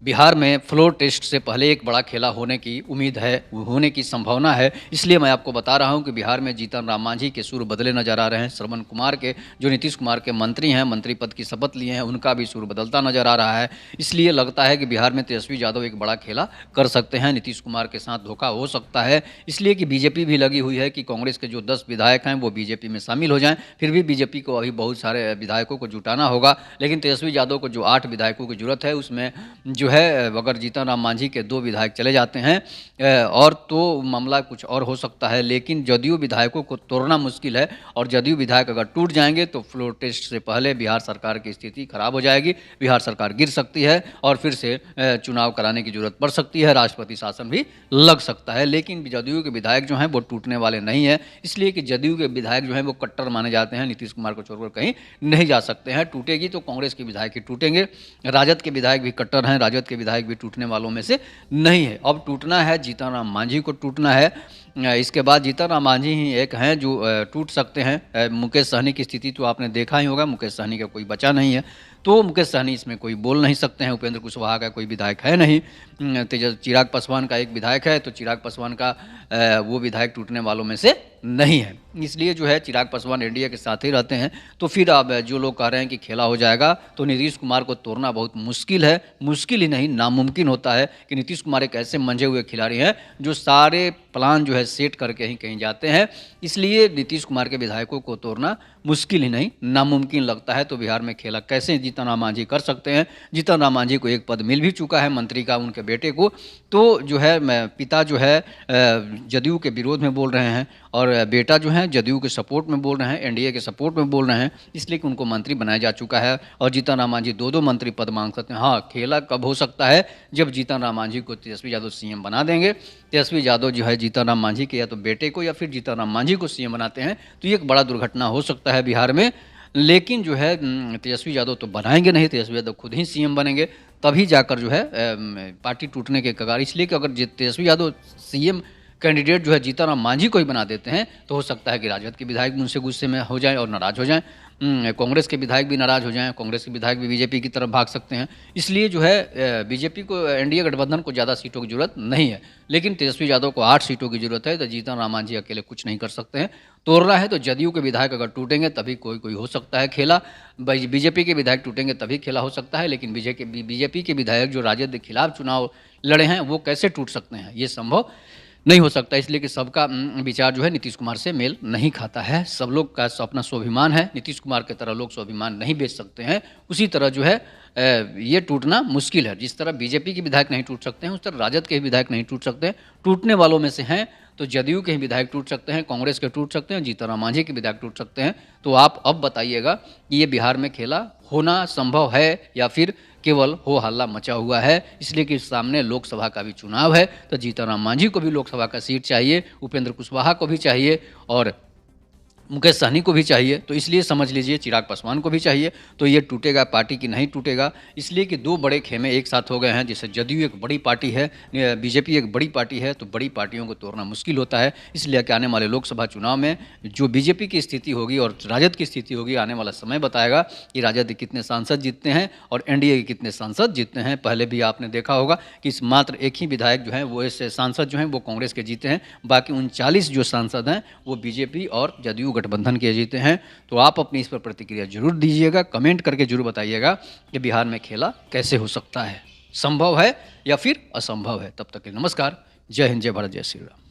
बिहार में floor test से पहले एक बड़ा खेला होने की उम्मीद है, होने की संभावना है। इसलिए मैं आपको बता रहा हूं कि बिहार में जीतन राम मांझी के सुर बदले नजर आ रहे हैं। श्रवण कुमार के, जो नीतीश कुमार के मंत्री हैं, मंत्री पद की शपथ लिए हैं, उनका भी सुर बदलता नजर आ रहा है। इसलिए लगता है कि बिहार में तेजस्वी यादव एक बड़ा खेला कर सकते हैं, नीतीश कुमार के साथ धोखा हो सकता है। इसलिए कि बीजेपी भी लगी हुई है कि कांग्रेस के जो 10 विधायक हैं वो बीजेपी में शामिल हो जाएं। फिर भी बीजेपी को अभी बहुत सारे विधायकों को जुटाना होगा, लेकिन तेजस्वी यादव को जो 8 विधायकों की जरूरत है, उसमें जो है अगर जीतन राम मांझी के 2 विधायक चले जाते हैं और तो मामला कुछ और हो सकता है। लेकिन जदयू विधायकों को तोड़ना मुश्किल है, और जदयू विधायक अगर टूट जाएंगे तो फ्लोर टेस्ट से पहले बिहार सरकार की स्थिति खराब हो जाएगी, बिहार सरकार गिर सकती है और फिर से चुनाव कराने की जरूरत पड़ सकती है, राष्ट्रपति शासन भी लग सकता है। लेकिन जदयू के विधायक जो हैं वो टूटने वाले नहीं हैं, इसलिए कि जदयू के विधायक जो हैं वो कट्टर माने जाते हैं, नीतीश कुमार को छोड़कर कहीं नहीं जा सकते हैं। टूटेगी तो कांग्रेस के विधायक ही टूटेंगे, राजद के विधायक भी कट्टर हैं, राजद के विधायक भी टूटने वालों में से नहीं है। अब टूटना है जीतन राम मांझी को, टूटना है। इसके बाद जीतन राम मांझी ही एक हैं जो टूट सकते हैं। मुकेश सहनी की स्थिति तो आपने देखा ही होगा, मुकेश सहनी का कोई बचा नहीं है, तो मुकेश सहनी इसमें कोई बोल नहीं सकते हैं। उपेंद्र कुशवाहा का कोई विधायक है नहीं, चिराग पासवान का एक विधायक है, तो चिराग पासवान का वो विधायक टूटने वालों में से नहीं है। इसलिए जो है चिराग पासवान एनडीए के साथ ही रहते हैं। तो फिर अब जो लोग कह रहे हैं कि खेला हो जाएगा, तो नीतीश कुमार को तोड़ना बहुत मुश्किल है। मुश्किल ही नहीं, नामुमकिन होता है कि नीतीश कुमार एक ऐसे मंझे हुए खिलाड़ी हैं जो सारे प्लान जो है सेट करके ही कहीं जाते हैं। इसलिए नीतीश कुमार के विधायकों को तोड़ना मुश्किल ही नहीं, नामुमकिन लगता है। तो बिहार में खेला कैसे जीतन राम मांझी कर सकते हैं? जीतन राम मांझी को एक पद मिल भी चुका है मंत्री का, उनके बेटे को। तो जो है पिता जो है जदयू के विरोध में बोल रहे हैं, और बेटा जो है जदयू के सपोर्ट में बोल रहे हैं, एनडीए के सपोर्ट में बोल रहे हैं, इसलिए कि उनको मंत्री बनाया जा चुका है। और जीतन राम मांझी 2-2 मंत्री पद मांग सकते हैं। हाँ, खेला कब हो सकता है? जब जीतन राम मांझी को तेजस्वी यादव सीएम बना देंगे। तेजस्वी यादव जो है जीतन राम मांझी के या तो बेटे को या फिर जीतन राम मांझी को सीएम बनाते हैं, तो ये एक बड़ा दुर्घटना हो सकता है बिहार में। लेकिन जो है तेजस्वी यादव तो बनाएंगे नहीं, तेजस्वी यादव खुद ही सीएम बनेंगे, तभी जाकर जो है पार्टी टूटने के कगार। इसलिए कि अगर तेजस्वी यादव सीएम कैंडिडेट जो है जीतन राम मांझी को ही बना देते हैं, तो हो सकता है कि राजद के विधायक भी उनसे गुस्से में हो जाएं और नाराज हो जाएं, कांग्रेस के विधायक भी नाराज हो जाएं, कांग्रेस के विधायक भी बीजेपी की तरफ भाग सकते हैं। इसलिए जो है बीजेपी को, एनडीए गठबंधन को ज़्यादा सीटों की जरूरत नहीं है, लेकिन तेजस्वी यादव को 8 सीटों की जरूरत है। तो जीतन राम मांझी अकेले कुछ नहीं कर सकते हैं। तोड़ना है तो जदयू के विधायक अगर टूटेंगे तभी कोई कोई हो सकता है खेला, बीजेपी के विधायक टूटेंगे तभी खेला हो सकता है। लेकिन बीजेपी के विधायक जो राजद के खिलाफ चुनाव लड़े हैं वो कैसे टूट सकते हैं? ये संभव नहीं हो सकता, इसलिए कि सबका विचार जो है नीतीश कुमार से मेल नहीं खाता है। सब लोग का अपना स्वाभिमान है, नीतीश कुमार की तरह लोग स्वाभिमान नहीं बेच सकते हैं। उसी तरह जो है ये टूटना मुश्किल है। जिस तरह बीजेपी के विधायक नहीं टूट सकते हैं, उस तरह राजद के विधायक नहीं टूट सकते हैं। टूटने वालों में से हैं तो जदयू के ही विधायक टूट सकते हैं, कांग्रेस के टूट सकते हैं, जीतन राम मांझी के विधायक टूट सकते हैं। तो आप अब बताइएगा कि ये बिहार में खेला होना संभव है या फिर केवल हो हल्ला मचा हुआ है? इसलिए कि सामने लोकसभा का भी चुनाव है, तो जीतन राम मांझी को भी लोकसभा का सीट चाहिए, उपेंद्र कुशवाहा को भी चाहिए और मुकेश सहनी को भी चाहिए। तो इसलिए समझ लीजिए चिराग पासवान को भी चाहिए। तो ये टूटेगा पार्टी की नहीं टूटेगा, इसलिए कि 2 बड़े खेमे एक साथ हो गए हैं। जैसे जदयू एक बड़ी पार्टी है, बीजेपी एक बड़ी पार्टी है, तो बड़ी पार्टियों को तोड़ना मुश्किल होता है। इसलिए कि आने वाले लोकसभा चुनाव में जो बीजेपी की स्थिति होगी और राजद की स्थिति होगी, आने वाला समय बताएगा कि राजद के कितने सांसद जीतते हैं और एनडीए के कितने सांसद जीतते हैं। पहले भी आपने देखा होगा कि मात्र एक ही विधायक जो है वो, ऐसे सांसद जो हैं वो कांग्रेस के जीते हैं, बाकी 39 जो सांसद हैं वो बीजेपी और जदयू गठबंधन के जीते हैं। तो आप अपनी इस पर प्रतिक्रिया जरूर दीजिएगा, कमेंट करके जरूर बताइएगा कि बिहार में खेला कैसे हो सकता है, संभव है या फिर असंभव है। तब तक के नमस्कार, जय हिंद, जय भारत, जय श्री राम।